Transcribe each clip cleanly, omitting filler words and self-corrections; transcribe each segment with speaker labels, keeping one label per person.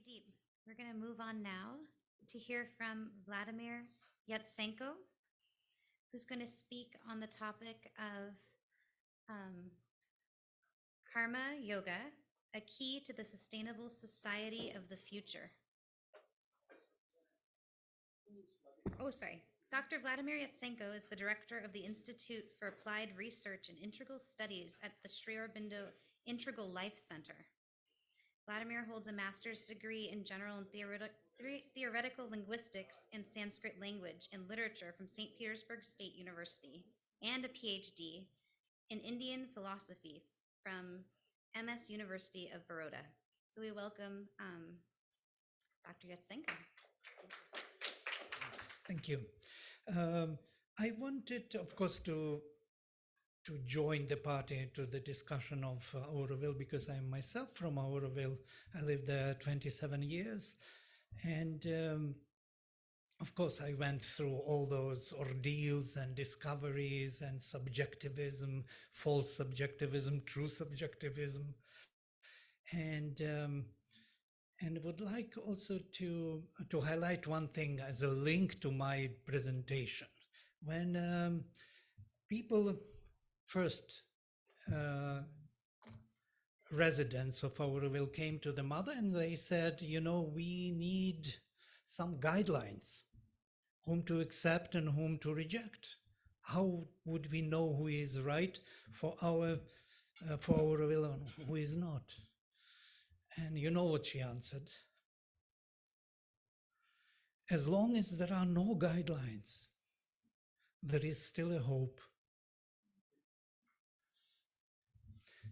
Speaker 1: deep. We're going to move on now to hear from Valdimir Yatsenko, who's going to speak on the topic of karma yoga, a key to the sustainable society of the future. Oh, sorry. Dr. Valdimir Yatsenko is the director of the Institute for Applied Research and Integral Studies at the Sri Aurobindo Integral Life Center. Valdimir holds a master's degree in general and theoretical linguistics and Sanskrit language and literature from St. Petersburg State University, and a PhD in Indian philosophy from MS University of Baroda. So we welcome Dr. Yatsenko.
Speaker 2: Thank you. I wanted, of course, to join the party to the discussion of Auroville because I'm myself from Auroville. I lived there 27 years. And of course, I went through all those ordeals and discoveries and subjectivism, false subjectivism, true subjectivism. And would like also to highlight one thing as a link to my presentation. When people, first residents of Auroville came to the mother and they said, you know, we need some guidelines, whom to accept and whom to reject. How would we know who is right for Auroville and who is not? And you know what she answered? As long as there are no guidelines, there is still a hope.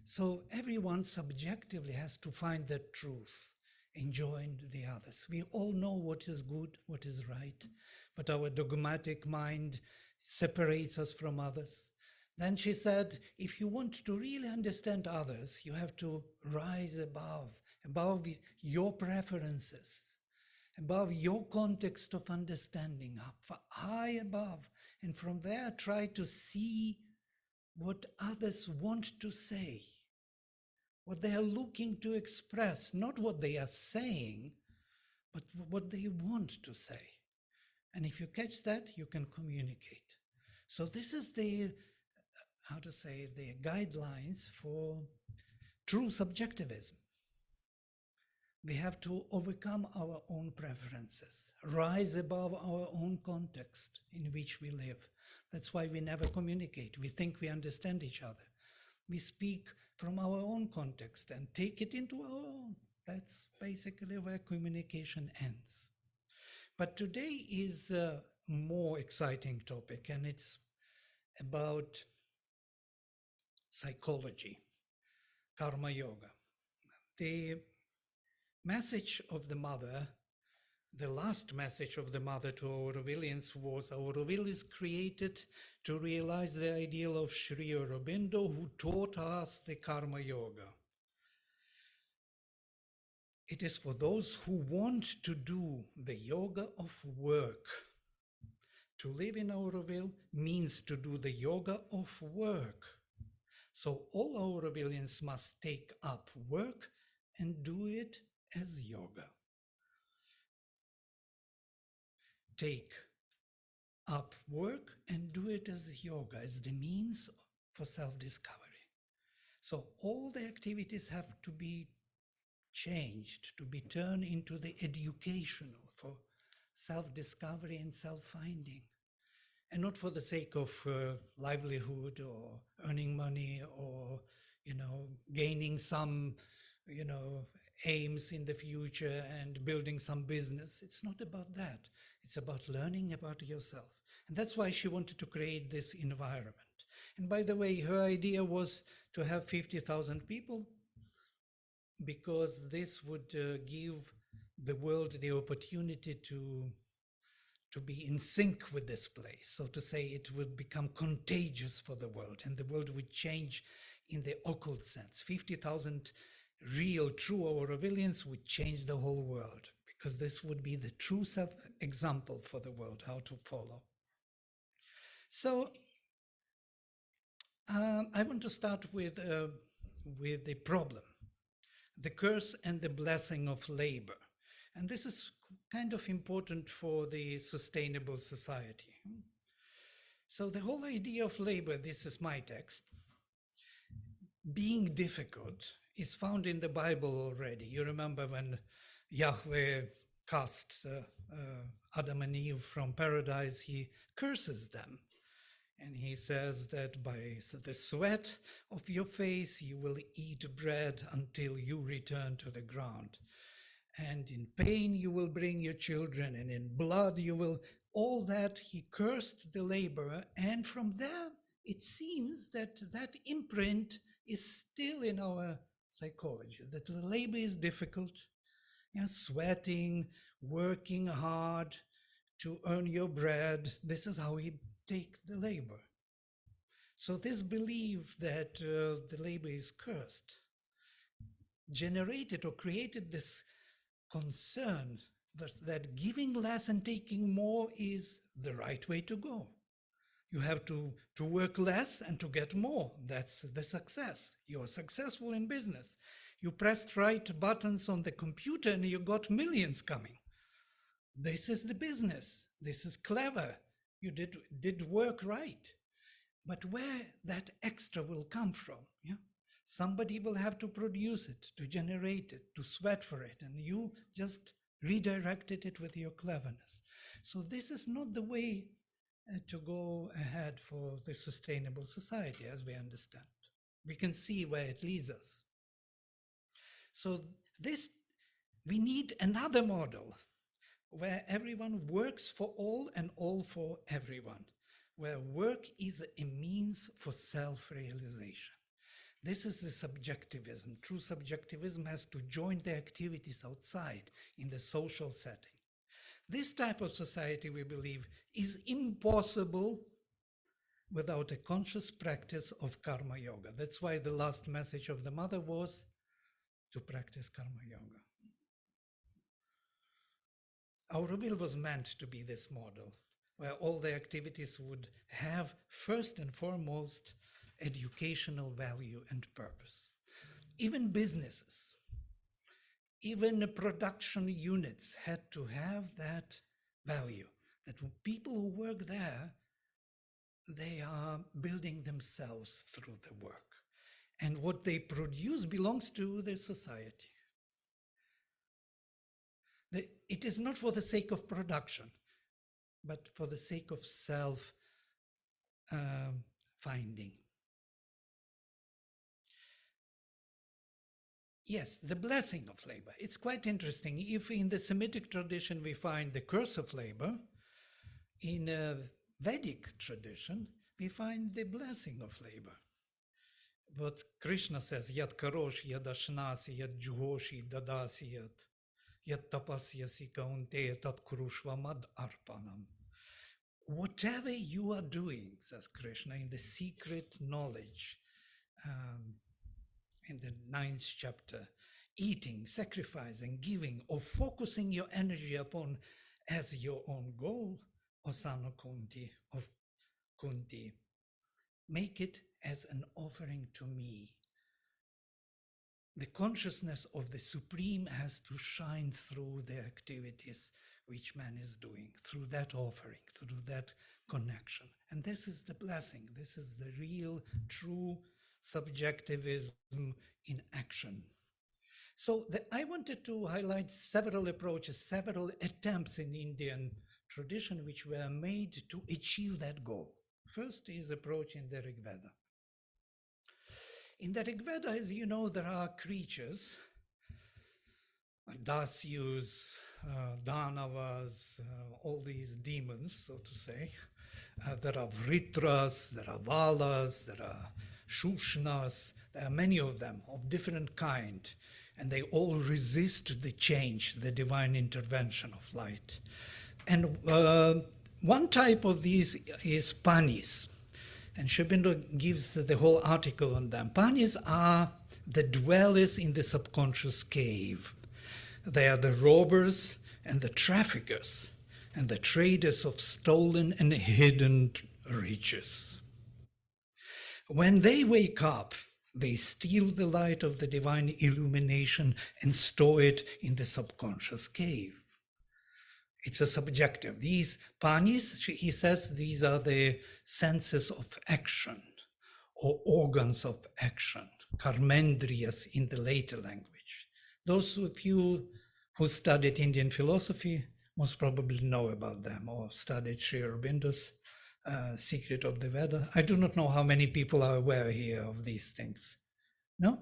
Speaker 2: So everyone subjectively has to find the truth and join the others. We all know what is good, what is right, but our dogmatic mind separates us from others. Then she said, if you want to really understand others, you have to rise above your preferences, above your context of understanding, up high above, and from there try to see what others want to say, what they are looking to express, not what they are saying, but what they want to say. And if you catch that, you can communicate. So this is the guidelines for true subjectivism. We have to overcome our own preferences, rise above our own context in which we live. That's why we never communicate. We think we understand each other. We speak from our own context and take it into our own. That's basically where communication ends. But today is a more exciting topic, and it's about psychology, karma yoga. The message of the mother, the last message of the mother to Aurovilians was, Auroville is created to realize the ideal of Sri Aurobindo, who taught us the karma yoga. It is for those who want to do the yoga of work. To live in Auroville means to do the yoga of work. So all Aurovilians must take up work and do it as yoga. Take up work and do it as yoga, as the means for self-discovery. So all the activities have to be changed, to be turned into the educational for self-discovery and self-finding, and not for the sake of livelihood or earning money or, gaining some, aims in the future and building some business. It's not about that. It's about learning about yourself. And that's why she wanted to create this environment. And by the way, her idea was to have 50,000 people, because this would give the world the opportunity to be in sync with this place. So to say, it would become contagious for the world, and the world would change in the occult sense. 50,000 real, true Aurovilians would change the whole world, because this would be the true self-example for the world, how to follow. So I want to start with the problem, the curse and the blessing of labor. And this is kind of important for the sustainable society. So the whole idea of labor, this is my text, being difficult is found in the Bible already. You remember when Yahweh cast Adam and Eve from paradise, he curses them. And he says that by the sweat of your face, you will eat bread until you return to the ground. And in pain, you will bring your children, and in blood, you will, all that he cursed the laborer. And from there, it seems that that imprint is still in our psychology, that the labor is difficult, sweating, working hard to earn your bread. This is how we take the labor. So this belief that the labor is cursed generated or created this concern that giving less and taking more is the right way to go. You have to work less and to get more. That's the success. You're successful in business. You pressed right buttons on the computer and you got millions coming. This is the business. This is clever. You did work right. But where that extra will come from? Somebody will have to produce it, to generate it, to sweat for it, and you just redirected it with your cleverness. So this is not the way to go ahead for the sustainable society as we understand. We can see where it leads us. So we need another model where everyone works for all and all for everyone, where work is a means for self-realization. This is the subjectivism. True subjectivism has to join the activities outside in the social setting. This type of society, we believe, is impossible without a conscious practice of karma yoga. That's why the last message of the mother was to practice karma yoga. Auroville was meant to be this model, where all the activities would have first and foremost educational value and purpose. Even businesses, even production units had to have that value, that people who work there, they are building themselves through the work. And what they produce belongs to the society. It is not for the sake of production, but for the sake of self-finding. Yes, the blessing of labor. It's quite interesting. If in the Semitic tradition we find the curse of labor, in a Vedic tradition we find the blessing of labor. What Krishna says, yat karoshi, yad ashnasi, yad juhoshi, dadasi, yat tapasyasi kaunteya tat kurushva mad arpanam. Whatever you are doing, says Krishna, in the secret knowledge, in the 9th chapter, eating, sacrificing, giving, or focusing your energy upon as your own goal, Osana Kunti, of Kunti, make it as an offering to me. The consciousness of the Supreme has to shine through the activities which man is doing, through that offering, through that connection. And this is the blessing. This is the real, true subjectivism in action. So I wanted to highlight several approaches, several attempts in Indian tradition which were made to achieve that goal. First is approach in the Rig Veda. In the Rig Veda, as you know, there are creatures, Dasyus, Danavas, all these demons, so to say. There are Vritras, there are Valas, there are Shushnas, there are many of them of different kind, and they all resist the change, the divine intervention of light. And one type of these is Panis, and Aurobindo gives the whole article on them. Panis are the dwellers in the subconscious cave. They are the robbers and the traffickers and the traders of stolen and hidden riches. When they wake up They steal the light of the divine illumination and store it in the subconscious cave. It's a subjective. These panis, he says, these are the senses of action or organs of action, karmendriyas in the later language. Those of you who studied Indian philosophy most probably know about them or studied Sri Aurobindo's Secret of the Veda. I do not know how many people are aware here of these things. No?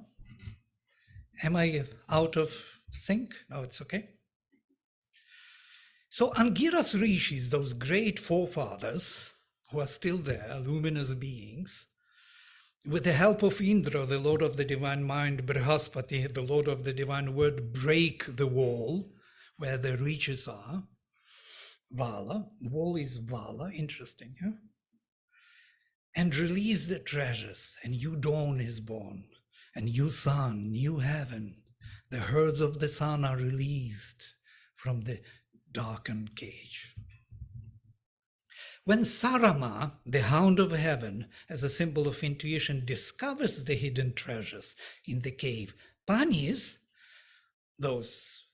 Speaker 2: Am I out of sync? No, it's okay. So Angiras Rishis, those great forefathers who are still there, luminous beings, with the help of Indra, the Lord of the Divine Mind, Brihaspati, the Lord of the Divine Word, break the wall where the reaches are. Vala, wall is Vala, interesting, yeah? And release the treasures, and new dawn is born, and new sun, new heaven. The herds of the sun are released from the darkened cage. When Sarama, the hound of heaven, as a symbol of intuition, discovers the hidden treasures in the cave, panis, those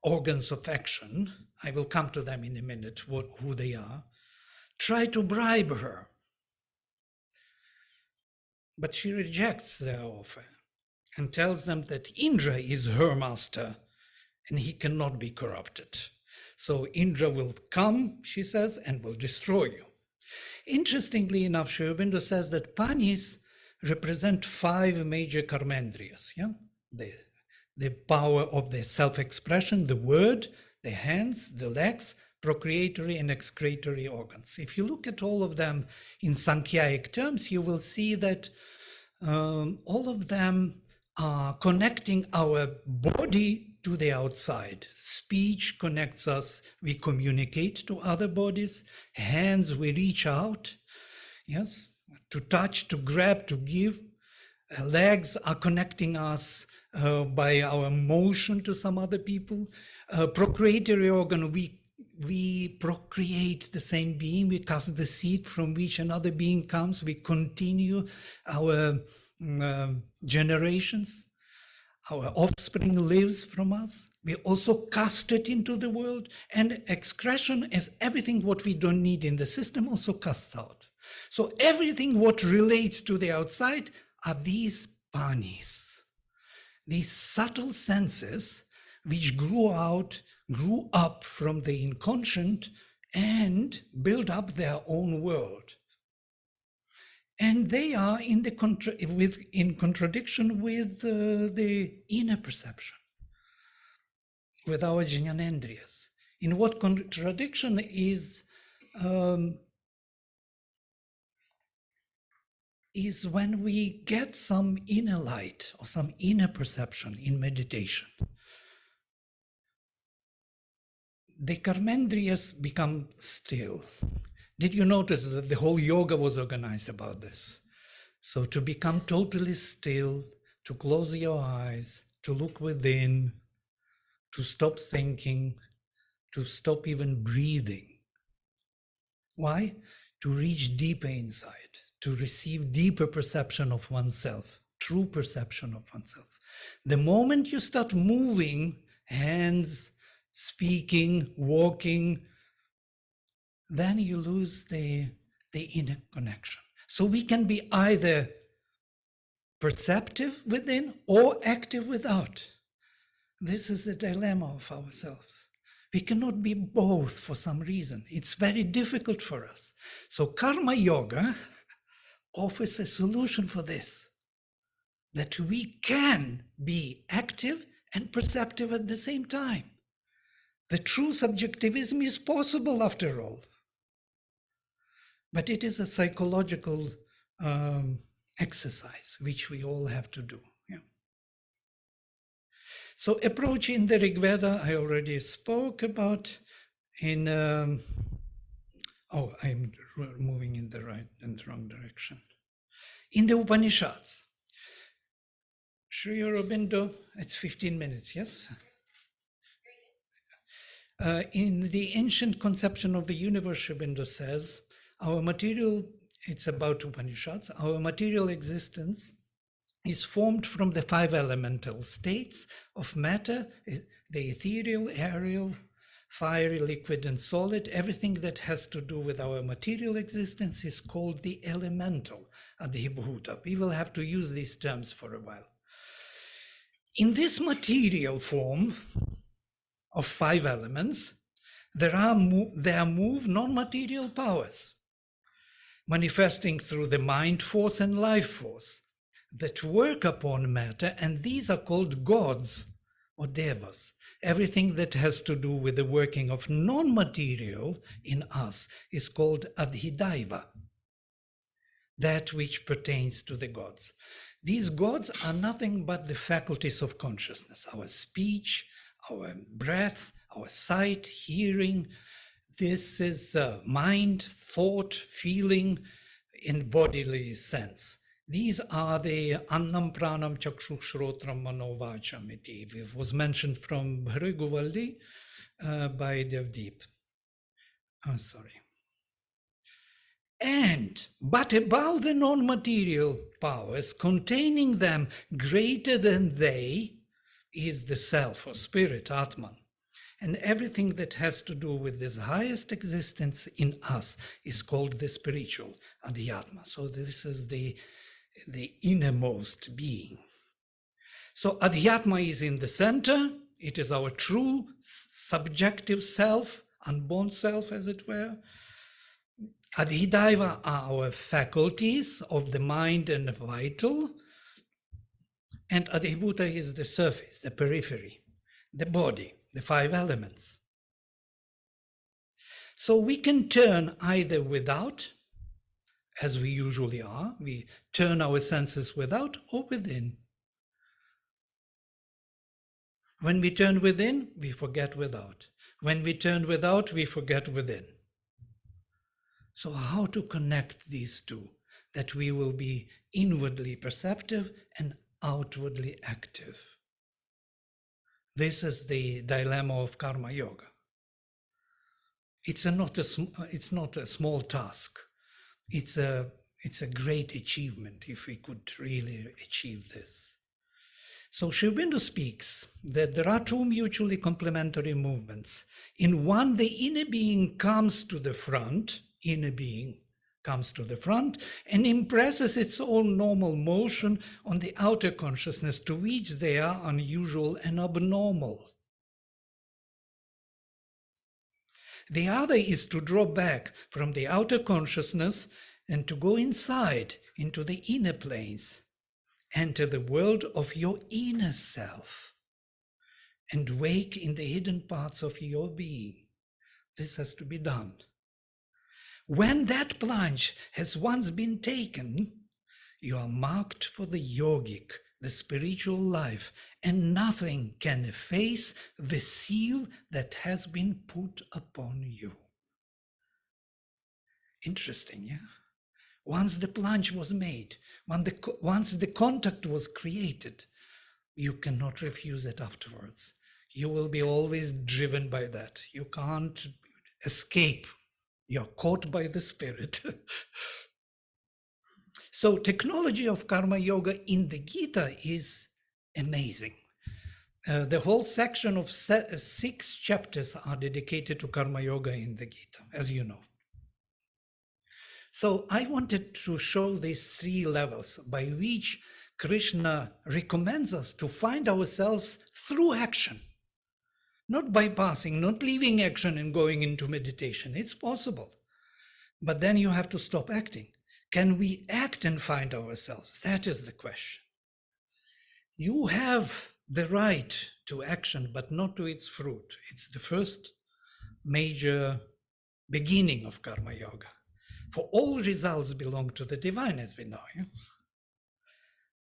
Speaker 2: organs of action, I will come to them in a minute, who they are, try to bribe her. But she rejects their offer and tells them that Indra is her master and he cannot be corrupted. So Indra will come, she says, and will destroy you. Interestingly enough, Sri Aurobindo says that panis represent 5 major karmendriyas, yeah? The power of the self-expression, the word, the hands, the legs, procreatory and excretory organs. If you look at all of them in Sankhyaik terms, you will see that all of them are connecting our body to the outside. Speech connects us, we communicate to other bodies. Hands, we reach out, yes, to touch, to grab, to give. Legs are connecting us by our motion to some other people. Procreatory organ, we procreate the same being, we cast the seed from which another being comes, we continue our generations. Our offspring lives from us. We also cast it into the world, and excretion is everything what we don't need in the system also casts out. So everything what relates to the outside are these panis, these subtle senses which grew up from the inconscient and build up their own world. And they are in contradiction with the inner perception, with our jnanendriyas. In what contradiction is when we get some inner light or some inner perception in meditation. The karmendriyas become still. Did you notice that the whole yoga was organized about this? So to become totally still, to close your eyes, to look within, to stop thinking, to stop even breathing. Why? To reach deeper inside, to receive deeper perception of oneself, true perception of oneself. The moment you start moving, hands, speaking, walking, then you lose the inner connection. So we can be either perceptive within or active without. This is the dilemma of ourselves. We cannot be both for some reason. It's very difficult for us. So karma yoga offers a solution for this, that we can be active and perceptive at the same time. The true subjectivism is possible after all. But it is a psychological exercise which we all have to do. Yeah. So approach in the Rig Veda, I already spoke about. I'm moving in the wrong direction. In the Upanishads, Sri Aurobindo, it's 15 minutes, yes? In the ancient conception of the universe, Sri Aurobindo says, our material, it's about Upanishads, our material existence is formed from the 5 elemental states of matter, the ethereal, aerial, fiery, liquid, and solid. Everything that has to do with our material existence is called the elemental adhibhuta. We will have to use these terms for a while. In this material form of 5 elements, there move non-material powers, manifesting through the mind force and life force that work upon matter, and these are called gods or devas. Everything that has to do with the working of non-material in us is called adhidaiva, that which pertains to the gods. These gods are nothing but the faculties of consciousness, our speech, our breath, our sight, hearing. This is mind, thought, feeling in bodily sense. These are the annam pranam chakshushrotram manovacham iti. It was mentioned from Bhrigu by Devdeep. Oh, sorry. But above the non-material powers, containing them greater than they, is the self or spirit, Atman. And everything that has to do with this highest existence in us is called the spiritual, Adhyatma. So this is the innermost being. So Adhyatma is in the center. It is our true subjective self, unborn self, as it were. Adhidaiva are our faculties of the mind and vital. And Adhibhuta is the surface, the periphery, the body, the 5 elements. So we can turn either without, as we usually are. We turn our senses without or within. When we turn within, we forget without. When we turn without, we forget within. So how to connect these two, that we will be inwardly perceptive and outwardly active? This is the dilemma of karma yoga. It's not a small task. It's a great achievement if we could really achieve this. So Sri Aurobindo speaks that there are 2 mutually complementary movements. In one, the inner being comes to the front, and impresses its own normal motion on the outer consciousness, to which they are unusual and abnormal. The other is to draw back from the outer consciousness and to go inside into the inner planes, enter the world of your inner self, and wake in the hidden parts of your being. This has to be done. When that plunge has once been taken, you are marked for the yogic, the spiritual life, and nothing can efface the seal that has been put upon you. Interesting, yeah? Once the plunge was made, once the contact was created, you cannot refuse it afterwards. You will be always driven by that. You can't escape. You're caught by the spirit. So technology of karma yoga in the Gita is amazing. The whole section of 6 chapters are dedicated to karma yoga in the Gita, as you know. So I wanted to show these 3 levels by which Krishna recommends us to find ourselves through action. Not bypassing, not leaving action and going into meditation. It's possible. But then you have to stop acting. Can we act and find ourselves? That is the question. You have the right to action, but not to its fruit. It's the first major beginning of karma yoga. For all results belong to the divine, as we know. Yeah?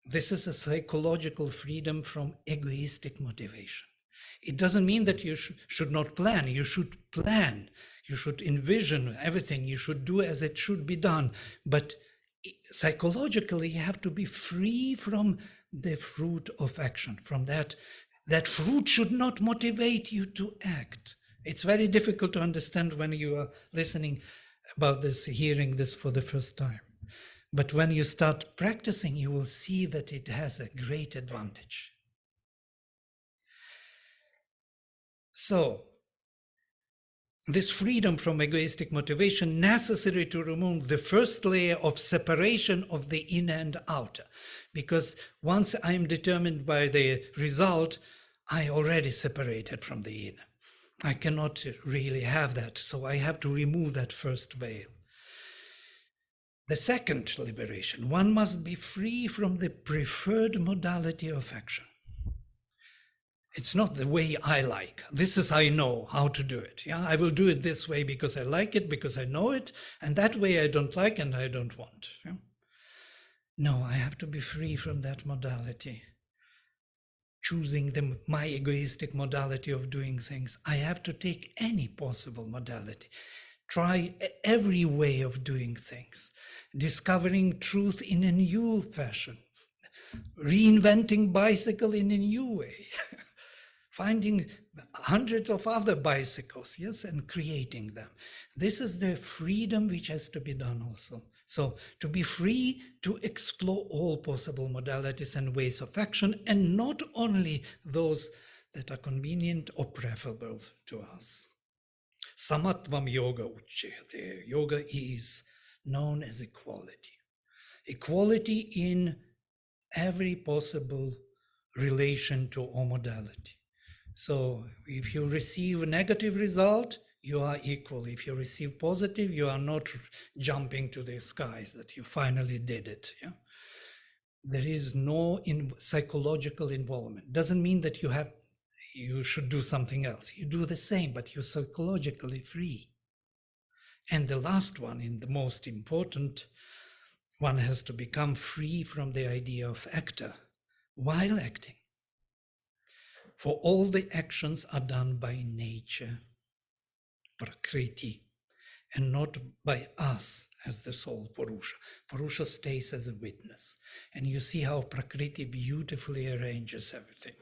Speaker 2: This is a psychological freedom from egoistic motivation. It doesn't mean that you should not plan. You should plan. You should envision everything. You should do as it should be done. But psychologically, you have to be free from the fruit of action. From that fruit should not motivate you to act. It's very difficult to understand when you are listening about this, hearing this for the first time. But when you start practicing, you will see that it has a great advantage. So, this freedom from egoistic motivation necessary to remove the first layer of separation of the inner and outer. Because once I am determined by the result, I already separated from the inner. I cannot really have that, so I have to remove that first veil. The second liberation, one must be free from the preferred modality of action. It's not the way I like. This is I know how to do it. Yeah, I will do it this way because I like it, because I know it, and that way I don't like and I don't want. Yeah? No, I have to be free from that modality. Choosing my egoistic modality of doing things. I have to take any possible modality. Try every way of doing things. Discovering truth in a new fashion. Reinventing bicycle in a new way. Finding hundreds of other bicycles, yes, and creating them. This is the freedom which has to be done also. So to be free to explore all possible modalities and ways of action, and not only those that are convenient or preferable to us. Samatvam yoga uchyate. Yoga is known as equality. Equality in every possible relation to all modality. So if you receive a negative result, you are equal. If you receive positive, you are not jumping to the skies that you finally did it. Yeah? There is no psychological involvement. Doesn't mean that you should do something else. You do the same, but you're psychologically free. And the last one, and the most important, one has to become free from the idea of actor while acting. For all the actions are done by nature, prakriti, and not by us as the soul, Purusha. Purusha stays as a witness. And you see how prakriti beautifully arranges everything.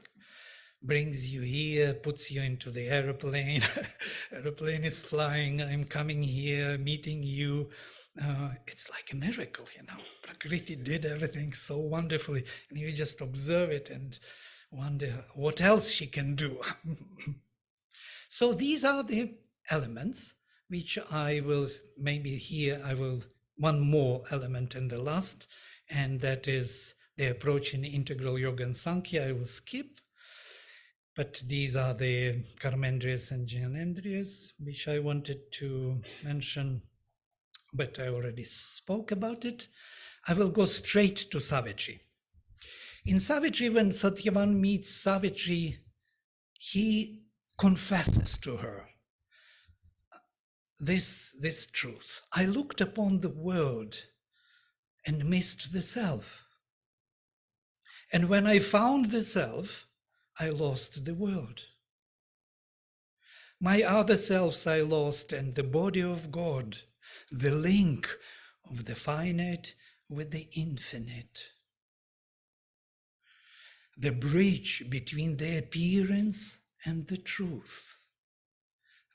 Speaker 2: Brings you here, puts you into the aeroplane. Aeroplane is flying, I'm coming here, meeting you. It's like a miracle, you know. Prakriti did everything so wonderfully. And you just observe it and wonder what else she can do. So these are the elements which I will maybe here I will one more element in the last, and that is the approach in integral yoga and Sankhya. I will skip, but these are the Karmendriyas and Jnanendriyas which I wanted to mention, but I already spoke about it. I will go straight to Savitri. In Savitri, when Satyavan meets Savitri, he confesses to her this truth. I looked upon the world and missed the self. And when I found the self, I lost the world. My other selves I lost, and the body of God, the link of the finite with the infinite. The bridge between the appearance and the truth.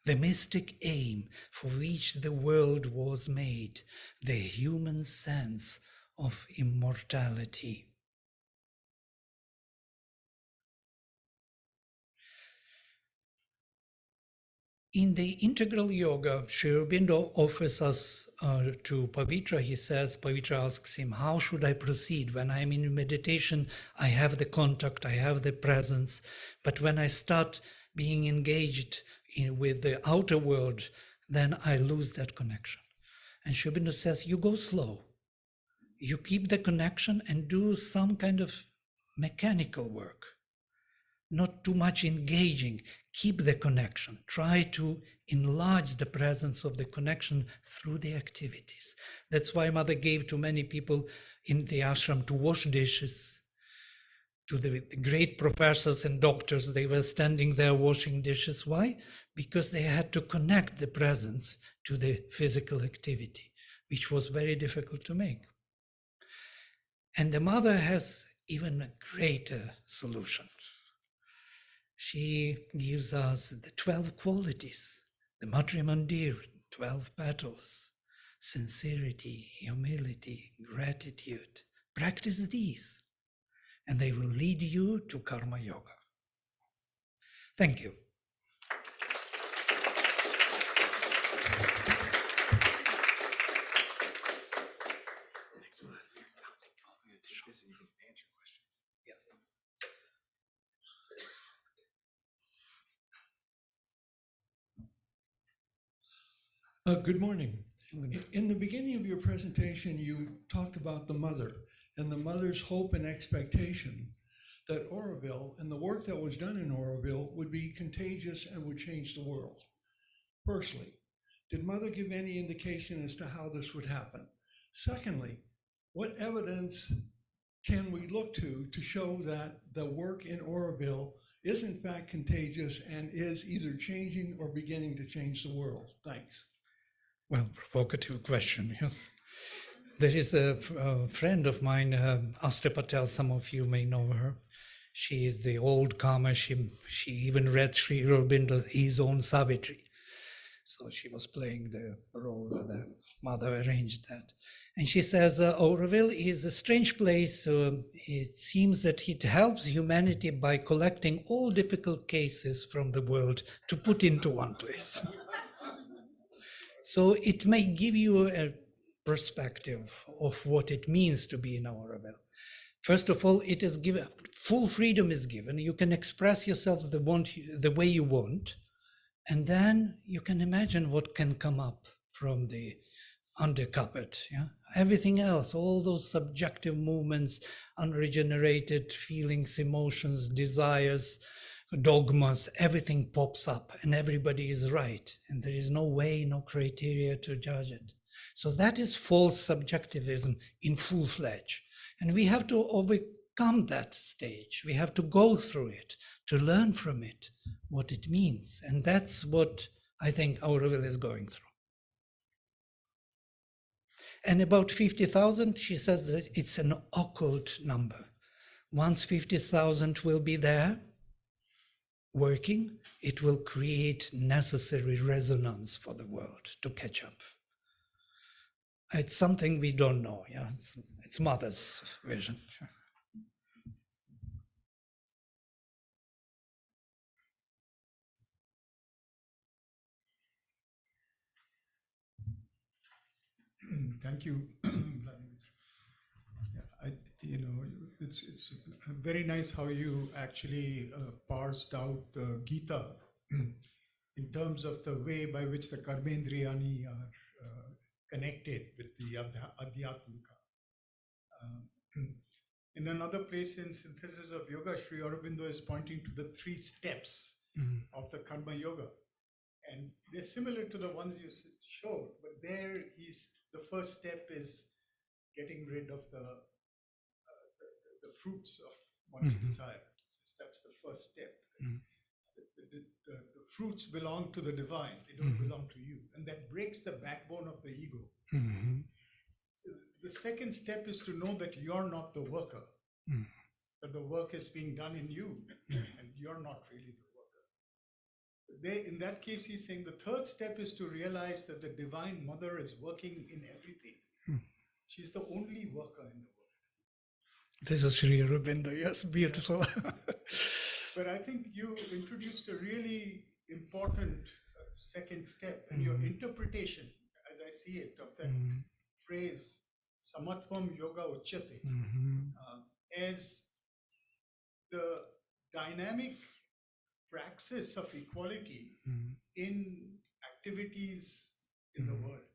Speaker 2: The mystic aim for which the world was made, the human sense of immortality. In the integral yoga, Sri Aurobindo offers us to Pavitra. He says, Pavitra asks him, how should I proceed? When I'm in meditation, I have the contact, I have the presence. But when I start being engaged with the outer world, then I lose that connection. And Sri Aurobindo says, you go slow. You keep the connection and do some kind of mechanical work. Not too much engaging, keep the connection. Try to enlarge the presence of the connection through the activities. That's why Mother gave to many people in the ashram to wash dishes. To the great professors and doctors, they were standing there washing dishes. Why? Because they had to connect the presence to the physical activity, which was very difficult to make. And the Mother has even a greater solution. She gives us the 12 qualities, the Matrimandir, 12 petals, sincerity, humility, gratitude. Practice these, and they will lead you to karma yoga. Thank you.
Speaker 3: Good morning. In the beginning of your presentation, you talked about the mother and the mother's hope and expectation that Auroville and the work that was done in Auroville would be contagious and would change the world. Firstly, did Mother give any indication as to how this would happen? Secondly, what evidence can we look to show that the work in Auroville is in fact contagious and is either changing or beginning to change the world? Thanks.
Speaker 2: Well, provocative question, yes. There is a friend of mine, Asta Patel, some of you may know her. She is the old karma. She even read Sri Aurobindo, his own Savitri. So she was playing the role that the mother arranged that. And she says, Auroville is a strange place. It seems that it helps humanity by collecting all difficult cases from the world to put into one place. So it may give you a perspective of what it means to be in Auroville. First of all, it is given, full freedom is given. You can express yourself the way you want, and then you can imagine what can come up from the undercarpet. Yeah? Everything else, all those subjective movements, unregenerated feelings, emotions, desires, dogmas, everything pops up and everybody is right. And there is no way, no criteria to judge it. So that is false subjectivism in full-fledged. And we have to overcome that stage. We have to go through it, to learn from it, what it means. And that's what I think Auroville is going through. And about 50,000, she says that it's an occult number. Once 50,000 will be there, working, it will create necessary resonance for the world to catch up. It's something we don't know. Yeah, it's Mother's vision.
Speaker 3: Thank you, Vladimir. Yeah, it's very nice how you actually parsed out the Gita in terms of the way by which the Karmendriyani are connected with the Adhyatmika. In another place in Synthesis of Yoga, Sri Aurobindo is pointing to the 3 steps of the Karma Yoga. And they're similar to the ones you showed, but there the first step is getting rid of the fruits of one's desire. That's the first step. The fruits belong to the divine. They don't belong to you. And that breaks the backbone of the ego. So the second step is to know that you're not the worker, that the work is being done in you, and you're not really the worker. In that case, he's saying the third step is to realize that the Divine Mother is working in everything. She's the only worker in the world.
Speaker 2: This is Sri Aurobindo, yes, beautiful.
Speaker 3: But I think you introduced a really important second step, and your interpretation, as I see it, of that phrase, Samatvam Yoga Uchyate, as the dynamic praxis of equality in activities in the world.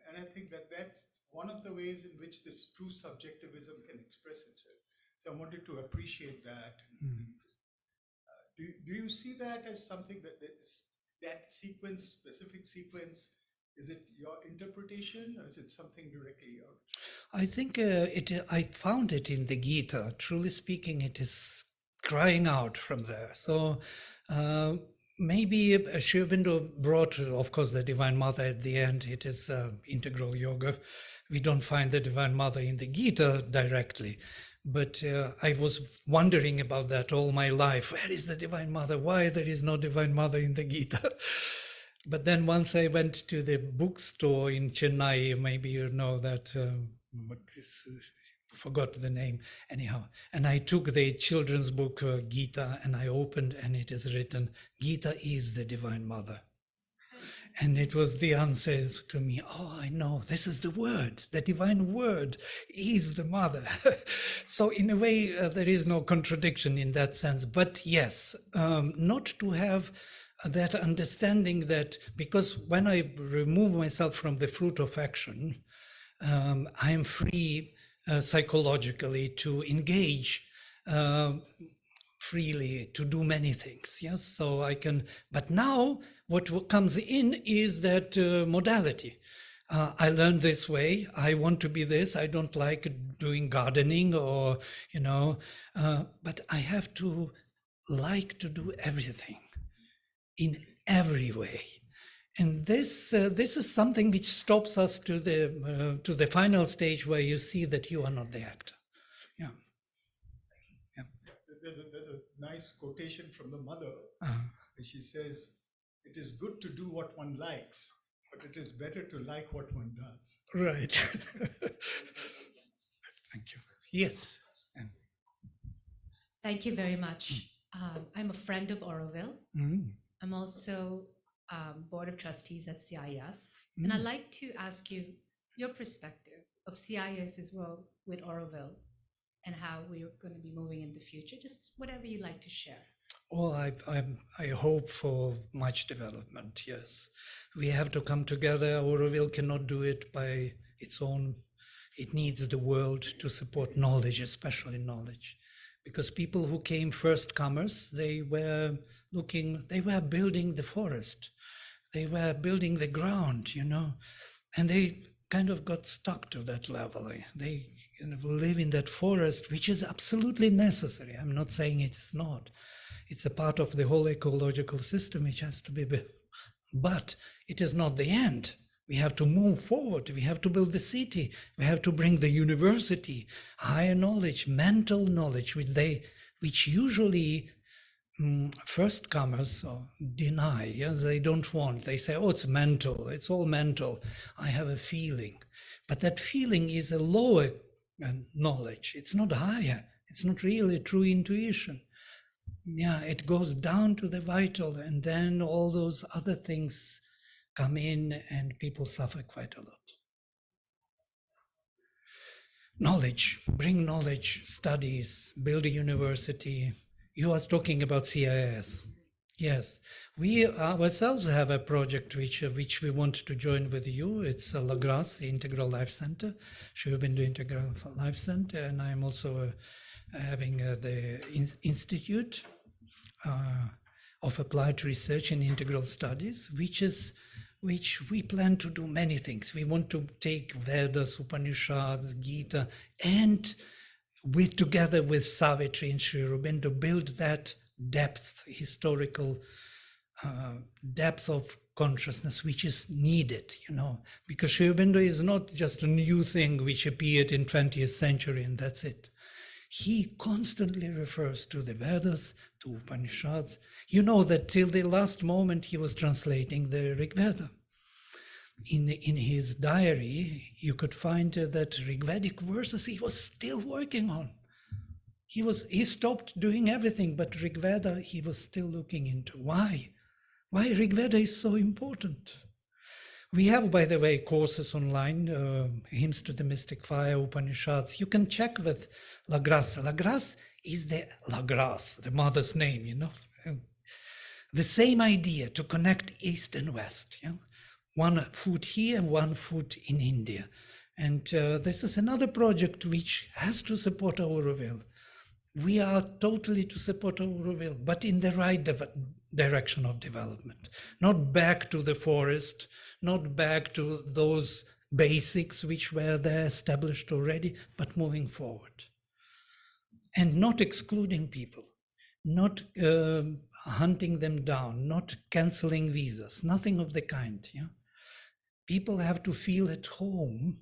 Speaker 3: And I think that that's one of the ways in which this true subjectivism can express itself. So I wanted to appreciate that. Do you see that as something that sequence, specific sequence, is it your interpretation or is it something directly yours?
Speaker 2: I think I found it in the Gita. Truly speaking, it is crying out from there. So maybe Sri Aurobindo brought, of course, the Divine Mother at the end. It is integral yoga. We don't find the Divine Mother in the Gita directly. But I was wondering about that all my life. Where is the Divine Mother? Why there is no Divine Mother in the Gita? But then once I went to the bookstore in Chennai, maybe you know that, forgot the name anyhow, and I took the children's book Gita and I opened, and it is written, Gita is the Divine Mother. And it was the answer to me, oh, I know, this is the word, the divine word is the mother. So in a way, there is no contradiction in that sense. But yes, not to have that understanding that, because when I remove myself from the fruit of action, I am free psychologically to engage freely, to do many things. Yes, so I can, but now what comes in is that modality. I learned this way. I want to be this. I don't like doing gardening or, but I have to like to do everything in every way. And this is something which stops us to the final stage where you see that you are not the actor. Yeah. Yeah.
Speaker 3: There's a nice quotation from the mother. She says, "It is good to do what one likes, but it is better to like what one does."
Speaker 2: Right. Thank you. Yes.
Speaker 4: Thank you very much. I'm a friend of Auroville. I'm also board of trustees at CIS. And I'd like to ask you your perspective of CIS's role with Auroville and how we're going to be moving in the future. Just whatever you'd like to share.
Speaker 2: Well, I hope for much development, yes. We have to come together. Auroville cannot do it by its own. It needs the world to support knowledge, especially knowledge. Because people who came first comers, they were building the forest. They were building the ground, and they kind of got stuck to that level. They live in that forest, which is absolutely necessary. I'm not saying it's not. It's a part of the whole ecological system which has to be built. But it is not the end. We have to move forward. We have to build the city. We have to bring the university, higher knowledge, mental knowledge, which usually first comers deny. Yes, they don't want. They say, oh, it's mental. It's all mental. I have a feeling. But that feeling is a lower knowledge. It's not higher. It's not really true intuition. Yeah, it goes down to the vital, and then all those other things come in and people suffer quite a lot. Knowledge, bring knowledge, studies, build a university. You are talking about CIS. Yes, we ourselves have a project which we want to join with you. It's La Grace Integral Life Center, Sri Aurobindo Integral Life Center, and I'm also having the Institute of Applied Research in Integral Studies, which we plan to do many things. We want to take Vedas, Upanishads, Gita, and together with Savitri and Sri Aurobindo, build that depth, historical depth of consciousness which is needed, because Sri Aurobindo is not just a new thing which appeared in 20th century and that's it. He constantly refers to the Vedas, to Upanishads. You know that till the last moment he was translating the Rig Veda. In his diary, you could find that Rigvedic verses he was still working on. He stopped doing everything, but Rig Veda he was still looking into. Why? Why Rig Veda is so important? We have, by the way, courses online, Hymns to the Mystic Fire, Upanishads. You can check with La Grace. La Grace is the mother's name, The same idea to connect East and West. One foot here, one foot in India. And this is another project which has to support Auroville. We are totally to support Auroville, but in the right direction of development. Not back to the forest, not back to those basics which were there established already, but moving forward. And not excluding people, not hunting them down, not canceling visas, nothing of the kind. People have to feel at home,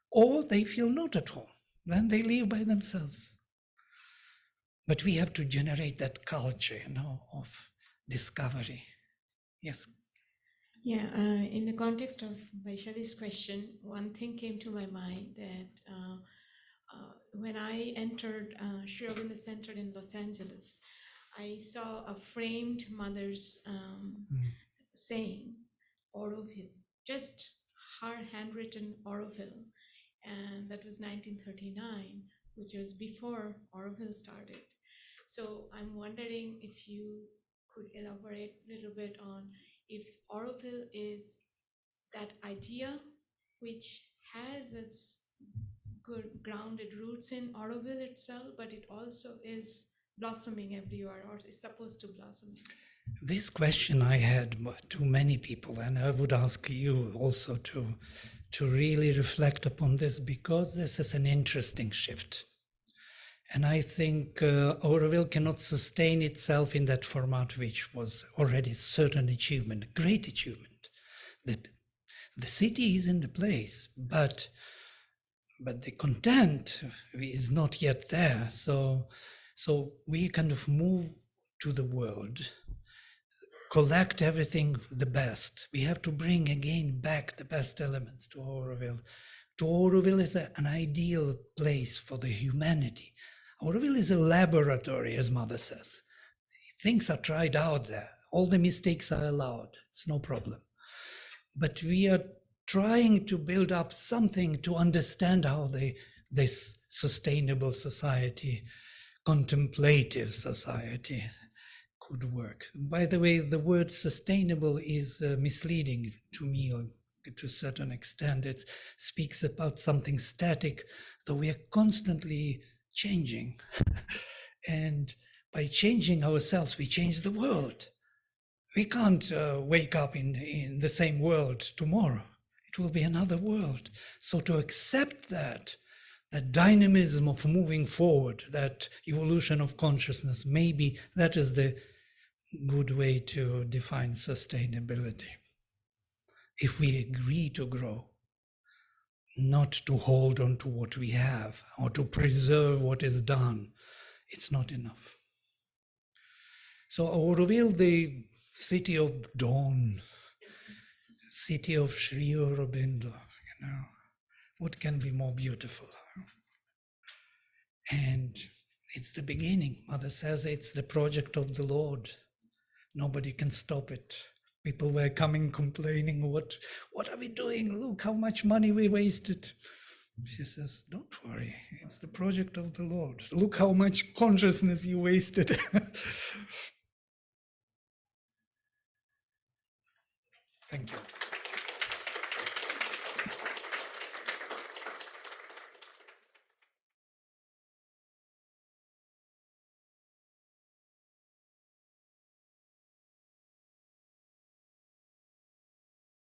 Speaker 2: or they feel not at home. Then they live by themselves. But we have to generate that culture, of discovery. Yes.
Speaker 5: Yeah, in the context of Vaishali's question, one thing came to my mind that when I entered Sri Aurobindo Center in Los Angeles, I saw a framed mother's saying, Auroville, just her handwritten Auroville. And that was 1939, which was before Auroville started. So I'm wondering if you could elaborate a little bit on if Auroville is that idea which has its good grounded roots in Auroville itself, but it also is blossoming everywhere, or is supposed to blossom.
Speaker 2: This question I had to many people, and I would ask you also to really reflect upon this, because this is an interesting shift. And I think Auroville cannot sustain itself in that format, which was already a certain achievement, a great achievement. The city is in the place, but the content is not yet there. So we kind of move to the world, collect everything the best. We have to bring again back the best elements to Auroville. Auroville is an ideal place for the humanity. Auroville is a laboratory, as Mother says. Things are tried out there. All the mistakes are allowed. It's no problem. But we are trying to build up something to understand how this sustainable society, contemplative society, could work. By the way, the word sustainable is misleading to me to a certain extent. It speaks about something static, though we are constantly changing. And by changing ourselves, we change the world. We can't wake up in the same world tomorrow. It will be another world. So to accept that dynamism of moving forward, that evolution of consciousness, maybe that is the good way to define sustainability. If we agree to grow, not to hold on to what we have or to preserve what is done, it's not enough. So Auroville, the city of dawn, city of Sri Aurobindo, what can be more beautiful? And it's the beginning. Mother says it's the project of the Lord. Nobody can stop it. People were coming complaining, what are we doing? Look how much money we wasted. She says, don't worry, it's the project of the Lord. Look how much consciousness you wasted. Thank you.